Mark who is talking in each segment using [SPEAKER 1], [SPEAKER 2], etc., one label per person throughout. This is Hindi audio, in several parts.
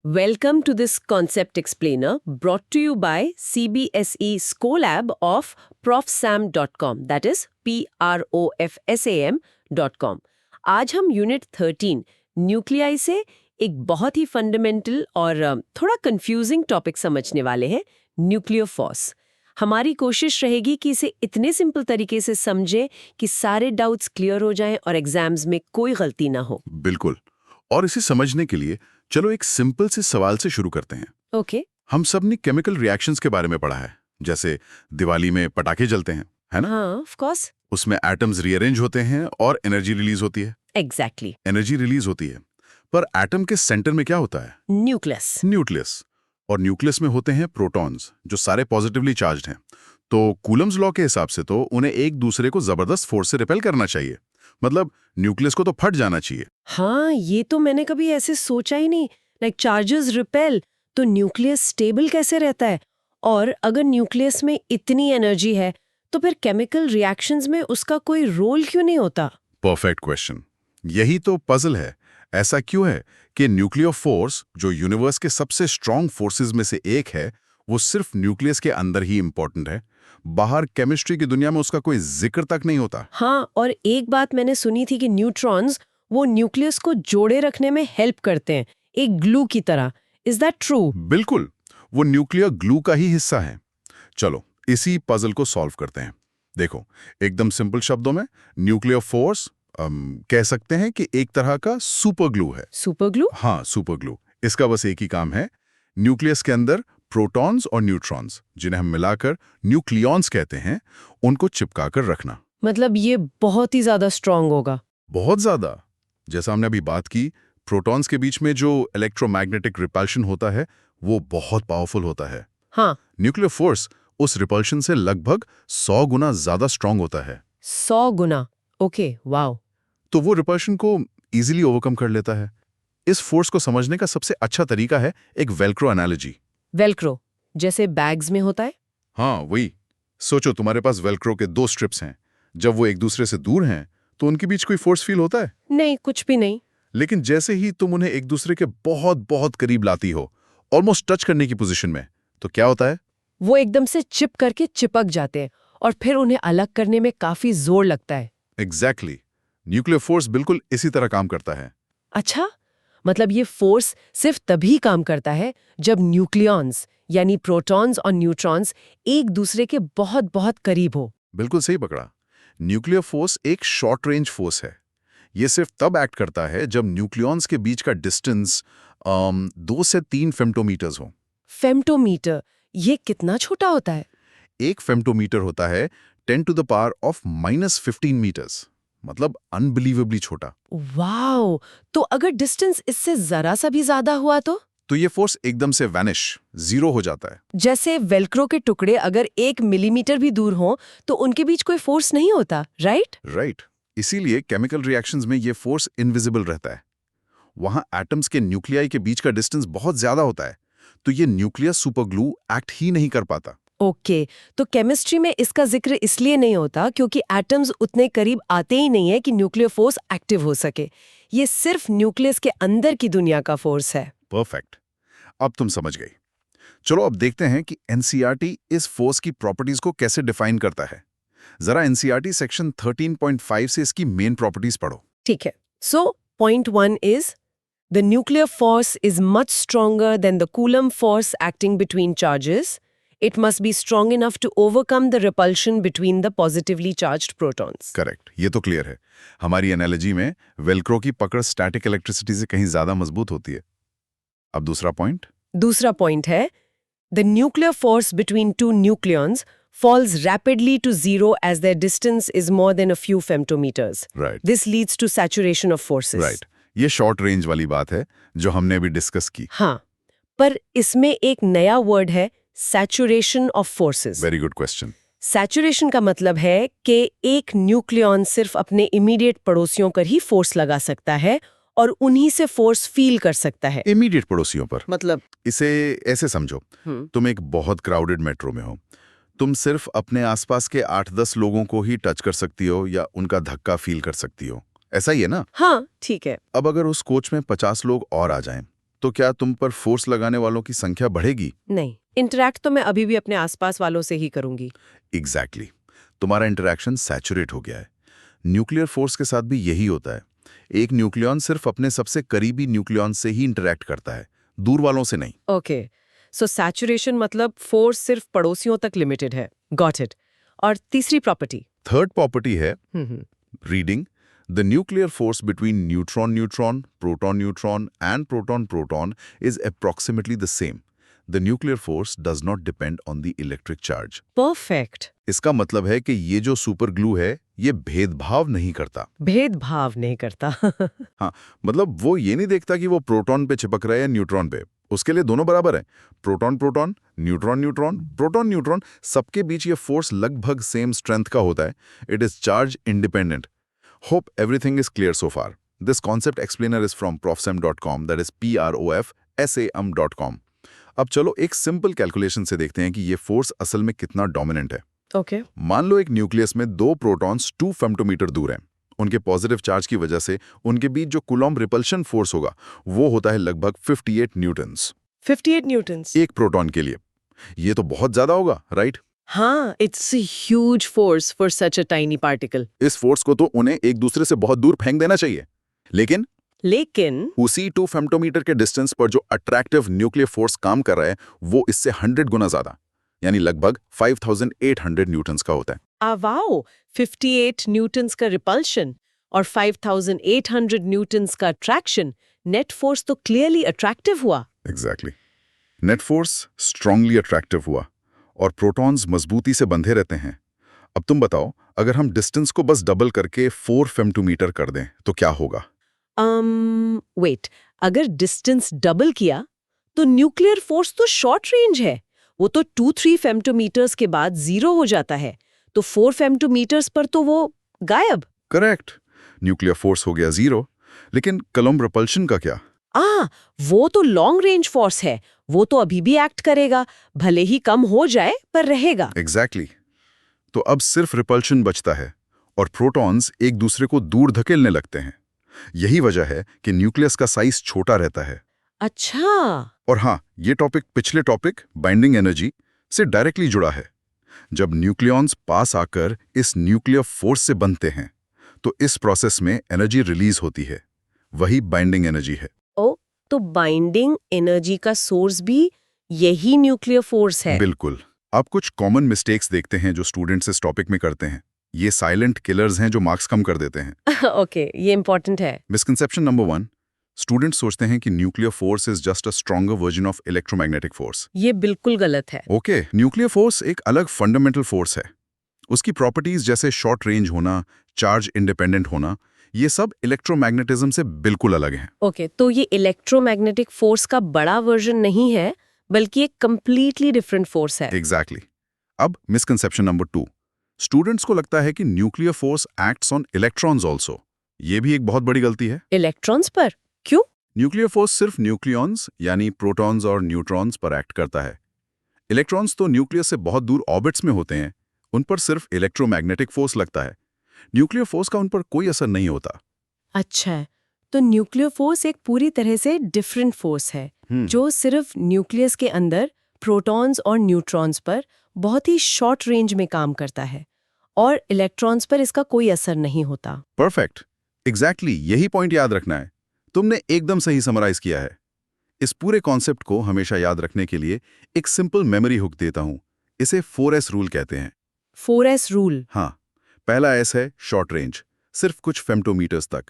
[SPEAKER 1] Welcome to this concept explainer brought to you by CBSE Scolab of profsam.com, that is profsam.com. आज हम यूनिट 13 न्यूक्लियाई से एक बहुत ही फंडामेंटल और थोड़ा कंफ्यूजिंग टॉपिक समझने वाले हैं, न्यूक्लियर फोर्स। हमारी कोशिश रहेगी कि इसे इतने सिंपल तरीके से समझें कि सारे डाउट्स क्लियर हो जाएं और एग्जाम्स में कोई गलती ना हो।
[SPEAKER 2] बिल्कुल। और इसे समझने के लिए चलो एक सिंपल से सवाल से शुरू करते हैं।
[SPEAKER 1] ओके।
[SPEAKER 2] हम सब ने केमिकल रिएक्शंस के बारे में पढ़ा है, जैसे दिवाली में पटाखे जलते हैं, है ना?
[SPEAKER 1] हाँ, ऑफ कोर्स।
[SPEAKER 2] उसमें एटम्स रीअरेंज होते हैं और एनर्जी रिलीज होती है।
[SPEAKER 1] एग्जैक्टली।
[SPEAKER 2] एनर्जी रिलीज होती है, पर एटम के सेंटर में क्या होता है?
[SPEAKER 1] न्यूक्लियस।
[SPEAKER 2] न्यूक्लियस। और न्यूक्लियस में होते हैं प्रोटॉन्स, जो सारे पॉजिटिवली चार्ज्ड हैं। तो कूलम्स लॉ के हिसाब से तो उन्हें एक दूसरे को जबरदस्त फोर्स से रिपेल करना चाहिए। मतलब न्यूक्लियस को तो फट जाना चाहिए।
[SPEAKER 1] हाँ, ये तो मैंने कभी ऐसे सोचा ही नहीं। लाइक चार्जेस रिपेल, तो न्यूक्लियस स्टेबल कैसे रहता है? और अगर न्यूक्लियस में इतनी एनर्जी है तो फिर केमिकल रिएक्शंस में उसका कोई रोल क्यों नहीं होता?
[SPEAKER 2] Perfect question. यही तो पजल है। ऐसा क्यों है कि न्यूक्लियर फोर्स, जो यूनिवर्स के सबसे स्ट्रॉन्ग फोर्सेस में से एक है, वो सिर्फ न्यूक्लियस के अंदर ही इंपॉर्टेंट है? बाहर केमिस्ट्री की दुनिया में उसका कोई जिक्र तक नहीं होता।
[SPEAKER 1] हाँ, और एक बात मैंने सुनी थी कि न्यूट्रॉन्स वो न्यूक्लियस को जोड़े रखने में हेल्प करते हैं, एक ग्लू की तरह। Is that true?
[SPEAKER 2] बिल्कुल, वो न्यूक्लियर ग्लू का ही हिस्सा है। चलो इसी पजल को सॉल्व करते हैं। देखो, एकदम सिंपल शब्दों में न्यूक्लियर फोर्स कह सकते हैं कि एक तरह का सुपर ग्लू है।
[SPEAKER 1] Super glue?
[SPEAKER 2] हाँ, सुपर ग्लू। इसका बस एक ही काम है, न्यूक्लियस के अंदर प्रोटॉन्स और न्यूट्रॉन्स, जिन्हें हम मिलाकर न्यूक्लियॉन्स कहते हैं, उनको चिपकाकर रखना।
[SPEAKER 1] मतलब ये बहुत ही ज्यादा स्ट्रांग होगा।
[SPEAKER 2] बहुत ज्यादा। जैसा हमने अभी बात की, प्रोटॉन्स के बीच में जो इलेक्ट्रोमैग्नेटिक रिपल्शन होता है, वो बहुत पावरफुल होता है।
[SPEAKER 1] हाँ।
[SPEAKER 2] न्यूक्लियर फोर्स उस रिपल्शन से लगभग 100 गुना ज्यादा स्ट्रांग होता है।
[SPEAKER 1] 100 गुना? Okay, wow.
[SPEAKER 2] तो वो रिपल्शन को इजीली ओवरकम कर लेता है। इस फोर्स को समझने का सबसे अच्छा तरीका है एक वेल्क्रो एनालॉजी।
[SPEAKER 1] वेल्क्रो जैसे बैग्स में होता है?
[SPEAKER 2] हाँ, वही। सोचो, तुम्हारे पास वेल्क्रो के 2 स्ट्रिप्स हैं। जब वो एक दूसरे से दूर हैं तो उनके बीच कोई फोर्स फील होता है?
[SPEAKER 1] नहीं, कुछ भी नहीं।
[SPEAKER 2] लेकिन जैसे ही तुम उन्हें एक दूसरे के बहुत बहुत करीब लाती हो, ऑलमोस्ट टच करने की पोजीशन में, तो क्या होता है?
[SPEAKER 1] वो एकदम से चिप करके चिपक जाते हैं और फिर उन्हें अलग करने में काफी जोर लगता है।
[SPEAKER 2] एग्जैक्टली। न्यूक्लियर फोर्स बिल्कुल इसी तरह काम करता है।
[SPEAKER 1] अच्छा, मतलब ये फोर्स सिर्फ तभी काम करता है जब न्यूक्लियॉन्स यानी प्रोटॉन्स और न्यूट्रॉन्स एक दूसरे के बहुत बहुत करीब हो।
[SPEAKER 2] बिल्कुल सही पकड़ा। न्यूक्लियर फोर्स एक शॉर्ट रेंज फोर्स है। ये सिर्फ तब एक्ट करता है जब न्यूक्लियॉन्स के बीच का डिस्टेंस 2 से 3 फेम्टोमीटर्स हो।
[SPEAKER 1] फेम्टोमीटर? ये कितना छोटा होता है?
[SPEAKER 2] एक फेम्टोमीटर होता है 10 to the power of -15 meters, मतलब अनबिलीवेबली छोटा।
[SPEAKER 1] वाओ! तो अगर डिस्टेंस इससे जरा सा भी ज्यादा हुआ
[SPEAKER 2] तो ये फोर्स एकदम से वैनिश, जीरो हो जाता है।
[SPEAKER 1] जैसे वेल्क्रो के टुकड़े अगर 1 मिलीमीटर भी दूर हों तो उनके बीच कोई फोर्स नहीं होता, राइट?
[SPEAKER 2] राइट। इसीलिए केमिकल रिएक्शंस में ये फोर्स इनविजिबल रहता है। वहां एटम्स के न्यूक्लियाई के बीच का डिस्टेंस बहुत ज्यादा होता है, तो ये न्यूक्लियर सुपर ग्लू एक्ट ही नहीं कर पाता।
[SPEAKER 1] ओके, तो केमिस्ट्री में इसका जिक्र इसलिए नहीं होता क्योंकि एटम्स उतने करीब आते ही नहीं है कि न्यूक्लियर फोर्स एक्टिव हो सके। ये सिर्फ न्यूक्लियस के अंदर की दुनिया का फोर्स है।
[SPEAKER 2] परफेक्ट। अब तुम समझ गई। चलो अब देखते हैं कि एनसीईआरटी इस फोर्स की प्रॉपर्टीज को कैसे डिफाइन करता है। जरा एनसीईआरटी सेक्शन 13.5 से इसकी मेन प्रॉपर्टीज पढ़ो।
[SPEAKER 1] ठीक है। So point 1 is the nuclear force is much stronger than the coulomb force acting between charges. It must be strong enough to overcome the repulsion between the positively charged protons.
[SPEAKER 2] Correct, ये तो क्लियर है। हमारी एनालॉजी में वेल्क्रो की पकड़ स्टैटिक इलेक्ट्रिसिटी से कहीं ज्यादा मजबूत होती है। अब दूसरा पॉइंट।
[SPEAKER 1] दूसरा पॉइंट है the nuclear force between two nucleons falls rapidly to zero as their distance is more than a few femtometers.
[SPEAKER 2] Right.
[SPEAKER 1] This leads to saturation of forces.
[SPEAKER 2] Right. ये शॉर्ट रेंज वाली बात है जो हमने अभी डिस्कस की।
[SPEAKER 1] हाँ, पर इसमें एक नया वर्ड है, saturation of forces.
[SPEAKER 2] Very good question.
[SPEAKER 1] Saturation का मतलब है कि एक न्यूक्लियॉन सिर्फ अपने इमीडिएट पड़ोसियों पर ही फोर्स लगा सकता है और उन्हीं से फोर्स फील कर सकता है।
[SPEAKER 2] इमीडिएट पड़ोसियों पर
[SPEAKER 1] मतलब
[SPEAKER 2] इसे ऐसे समझो, तुम एक बहुत क्राउडेड मेट्रो में हो। तुम सिर्फ अपने आसपास के 8-10 लोगों को ही टच कर सकती हो या उनका धक्का फील कर सकती हो। ऐसा ही है ना?
[SPEAKER 1] हाँ, ठीक है।
[SPEAKER 2] अब अगर उस कोच में 50 लोग और आ जाएं, तो क्या तुम पर फोर्स लगाने वालों की संख्या बढ़ेगी?
[SPEAKER 1] नहीं, इंटरैक्ट तो मैं अभी भी अपने आसपास वालों से ही करूंगी।
[SPEAKER 2] एग्जैक्टली तुम्हारा इंटरेक्शन सैचुरेट हो गया है। न्यूक्लियर फोर्स के साथ भी यही होता है। एक न्यूक्लियॉन सिर्फ अपने सबसे करीबी न्यूक्लियॉन से ही इंटरेक्ट करता है, दूर वालों से नहीं।
[SPEAKER 1] ओके, सो सैचुरेशन मतलब फोर्स सिर्फ पड़ोसियों तक लिमिटेड है। Got it. और तीसरी प्रॉपर्टी?
[SPEAKER 2] थर्ड प्रॉपर्टी है reading. The nuclear force between neutron-neutron, proton-neutron and proton-proton is approximately the same. The nuclear force does not depend on the electric charge.
[SPEAKER 1] Perfect.
[SPEAKER 2] इसका मतलब है कि ये जो सुपर ग्लू है, ये भेदभाव नहीं करता।
[SPEAKER 1] भेदभाव नहीं करता।
[SPEAKER 2] हाँ, मतलब वो ये नहीं देखता कि वो प्रोटॉन पे चिपक रहा है या न्यूट्रॉन पे। उसके लिए दोनों बराबर है। प्रोटॉन-प्रोटॉन, न्यूट्रॉन-न्यूट्रॉन, प्रोटॉन-न्यूट्रॉन, सबके बीच ये फोर्स लगभग सेम स्ट्रेंथ का होता है। It is charge independent. Hope everything is clear so far. This concept explainer is from profsam.com, that is profsam.com. अब चलो एक सिंपल कैलकुलेशन से देखते हैं कि ये फोर्स असल में कितना डोमिनेंट है।
[SPEAKER 1] ओके।
[SPEAKER 2] मान लो एक न्यूक्लियस में दो प्रोटॉन्स 2 फेम्टोमीटर दूर हैं। उनके पॉजिटिव चार्ज की वजह से उनके बीच जो कूलॉम्ब रिपल्शन फोर्स होगा वो होता है लगभग 58 न्यूटन्स।
[SPEAKER 1] 58 न्यूटन्स
[SPEAKER 2] एक प्रोटॉन के लिए। ये तो बहुत ज्यादा होगा, राइट?
[SPEAKER 1] हाँ, it's a huge force for such a tiny particle.
[SPEAKER 2] इस फोर्स को तो उन्हें एक दूसरे से बहुत दूर फेंक देना चाहिए। लेकिन उसी 2 फेम्टोमीटर के डिस्टेंस पर जो अट्रैक्टिव न्यूक्लियर फोर्स काम कर रहा है वो इससे 100 गुना ज्यादा, यानी लगभग 5800 न्यूटन्स का होता है।
[SPEAKER 1] वाओ, 58 न्यूटन्स का रिपल्शन और 5800 न्यूटन्स का अट्रैक्शन। नेट फोर्स तो क्लियरली अट्रैक्टिव हुआ।
[SPEAKER 2] Exactly. Net force strongly attractive हुआ और प्रोटॉन्स मजबूती से बंधे रहते हैं। अब तुम बताओ, अगर हम डिस्टेंस को बस डबल करके 4 फेम्टोमीटर कर दें तो क्या होगा?
[SPEAKER 1] वेट, अगर डिस्टेंस डबल किया तो न्यूक्लियर फोर्स तो शॉर्ट रेंज है। वो तो 2-3 फेम्टोमीटर्स के बाद 0 हो जाता है, तो 4 फेम्टोमीटर्स पर तो वो गायब।
[SPEAKER 2] करेक्ट, न्यूक्लियर फोर्स हो गया 0। लेकिन कूलॉम्ब रिपल्शन का क्या?
[SPEAKER 1] वो तो लॉन्ग रेंज फोर्स है। वो तो अभी भी एक्ट करेगा, भले ही कम हो जाए पर रहेगा।
[SPEAKER 2] एग्जैक्टली। तो अब सिर्फ रिपल्शन बचता है और प्रोटॉन्स एक दूसरे को दूर धकेलने लगते हैं। यही वजह है कि न्यूक्लियस का साइज छोटा रहता है।
[SPEAKER 1] अच्छा।
[SPEAKER 2] और हाँ, ये टॉपिक पिछले टॉपिक बाइंडिंग एनर्जी से डायरेक्टली जुड़ा है। जब न्यूक्लियॉन्स पास आकर इस न्यूक्लियर फोर्स से बनते हैं तो इस प्रोसेस में एनर्जी रिलीज होती है, वही बाइंडिंग एनर्जी है।
[SPEAKER 1] तो बाइंडिंग एनर्जी का सोर्स भी यही न्यूक्लियर फोर्स है।
[SPEAKER 2] बिल्कुल। आप कुछ कॉमन मिस्टेक्स देखते हैं जो स्टूडेंट्स इस टॉपिक में करते हैं। ये साइलेंट किलर्स हैं जो मार्क्स कम कर देते हैं।
[SPEAKER 1] ओके, ये इंपॉर्टेंट है।
[SPEAKER 2] मिसकंसेप्शन नंबर 1, स्टूडेंट्स सोचते हैं कि nuclear force is just a stronger version of electromagnetic force.
[SPEAKER 1] ये बिल्कुल गलत है।
[SPEAKER 2] ओके, न्यूक्लियर फोर्स एक अलग फंडामेंटल फोर्स है। उसकी प्रॉपर्टीज जैसे शॉर्ट रेंज होना, चार्ज इंडिपेंडेंट होना, ये सब इलेक्ट्रोमैग्नेटिज्म से बिल्कुल अलग हैं।
[SPEAKER 1] ओके, तो ये इलेक्ट्रोमैग्नेटिक फोर्स का बड़ा वर्जन नहीं है, बल्कि एक कंप्लीटली डिफरेंट फोर्स है।
[SPEAKER 2] एग्जैक्टली। अब मिसकंसेप्शन नंबर 2, स्टूडेंट्स को लगता है कि nuclear force acts on electrons also. ये भी एक बहुत बड़ी गलती है।
[SPEAKER 1] इलेक्ट्रॉन्स पर? क्यों?
[SPEAKER 2] न्यूक्लियर फोर्स सिर्फ न्यूक्लियॉन्स यानी प्रोटॉन्स और न्यूट्रॉन्स पर एक्ट करता है। इलेक्ट्रॉन्स तो न्यूक्लियस से बहुत दूर ऑर्बिट्स में होते हैं, उन पर सिर्फ इलेक्ट्रोमैग्नेटिक फोर्स लगता है। न्यूक्लियर फोर्स का उन पर कोई असर नहीं होता।
[SPEAKER 1] अच्छा, तो न्यूक्लियर फोर्स एक पूरी तरह से डिफरेंट फोर्स है जो सिर्फ न्यूक्लियस के अंदर प्रोटॉन्स और न्यूट्रॉन्स पर बहुत ही शॉर्ट रेंज में काम करता है और इलेक्ट्रॉन्स पर इसका कोई असर नहीं होता।
[SPEAKER 2] परफेक्ट, एग्जैक्टली यही पॉइंट याद रखना है। तुमने एकदम सही समराइज किया है। इस पूरे कॉन्सेप्ट को हमेशा याद रखने के लिए एक सिंपल मेमोरी हुक देता हूं। इसे 4S रूल कहते हैं।
[SPEAKER 1] 4S rule?
[SPEAKER 2] हाँ, पहला S है शॉर्ट रेंज, सिर्फ कुछ फेम्टोमीटर्स तक।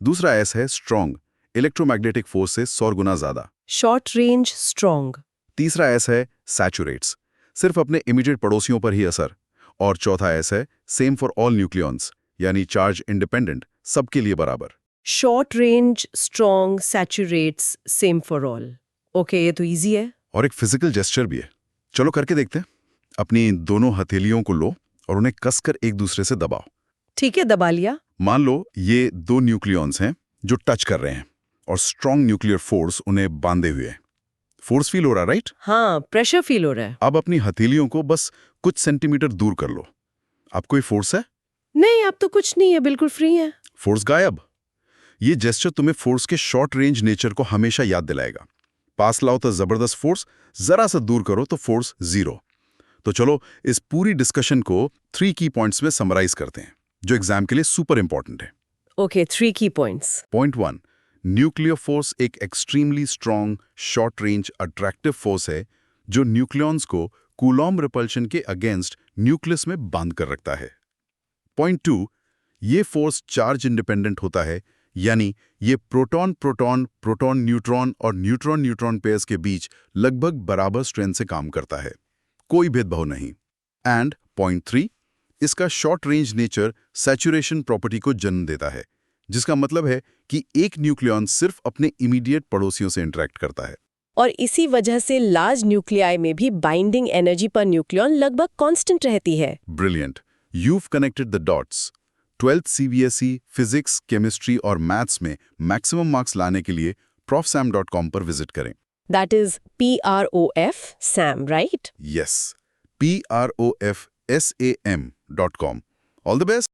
[SPEAKER 2] दूसरा S है स्ट्रॉन्ग, इलेक्ट्रोमैग्नेटिक फोर्स से 100 गुना ज्यादा।
[SPEAKER 1] Short range strong.
[SPEAKER 2] तीसरा S है सैचुरेट्स, सिर्फ अपने इमीडिएट पड़ोसियों पर ही असर। और चौथा S है सेम फॉर ऑल न्यूक्लियॉन्स, यानी चार्ज इंडिपेंडेंट, सबके लिए बराबर।
[SPEAKER 1] Short range, strong, सैचुरेट्स, same for all. Okay, ये तो इजी है।
[SPEAKER 2] और एक फिजिकल जेस्चर भी है, चलो करके देखते हैं। अपनी दोनों हथेलियों को लो और उन्हें कसकर एक दूसरे से दबाओ।
[SPEAKER 1] ठीक है, दबा लिया।
[SPEAKER 2] मान लो ये 2 न्यूक्लियॉन्स हैं जो टच कर रहे हैं और स्ट्रॉन्ग न्यूक्लियर फोर्स उन्हें बांधे हुए है। फोर्स फील हो रहा है, राइट?
[SPEAKER 1] हाँ, प्रेशर फील हो रहा है।
[SPEAKER 2] अब अपनी हथेलियों को बस कुछ सेंटीमीटर दूर कर लो। अब कोई फोर्स है?
[SPEAKER 1] नहीं, अब तो कुछ नहीं है, बिल्कुल फ्री है।
[SPEAKER 2] फोर्स गायब। ये जेस्चर तुम्हें फोर्स के शॉर्ट रेंज नेचर को हमेशा याद दिलाएगा। पास लाओ तो जबरदस्त फोर्स, जरा सा दूर करो तो फोर्स 0। तो चलो इस पूरी डिस्कशन को 3 की पॉइंट्स में समराइज करते हैं, जो एग्जाम के लिए सुपर इंपॉर्टेंट है।
[SPEAKER 1] ओके, 3 की पॉइंट्स।
[SPEAKER 2] पॉइंट 1, न्यूक्लियर फोर्स एक extremely strong, short range, attractive force है जो न्यूक्लियॉन्स को कूलॉम रिपल्शन के अगेंस्ट न्यूक्लियस में बांध कर रखता है। पॉइंट 2, ये फोर्स चार्ज इंडिपेंडेंट होता है, यानी ये प्रोटॉन प्रोटॉन, प्रोटॉन न्यूट्रॉन और न्यूट्रॉन न्यूट्रॉन पेयर्स के बीच लगभग बराबर स्ट्रेंथ से काम करता है, कोई भेदभाव नहीं। एंड पॉइंट 3, इसका short range nature saturation property को जन्म देता है, जिसका मतलब है कि एक न्यूक्लियॉन सिर्फ अपने इमीडिएट पड़ोसियों से इंटरेक्ट करता है।
[SPEAKER 1] और इसी वजह से लार्ज न्यूक्लियाई में भी बाइंडिंग एनर्जी पर न्यूक्लियॉन लगभग कांस्टेंट रहती है।
[SPEAKER 2] Brilliant, you've connected the dots। 12th CBSE physics, chemistry और मैथ्स में मैक्सिमम मार्क्स लाने के लिए profsam.com पर विजिट करें।
[SPEAKER 1] That is PROF SAM, right?
[SPEAKER 2] Yes, PROFSAM.com। All the best।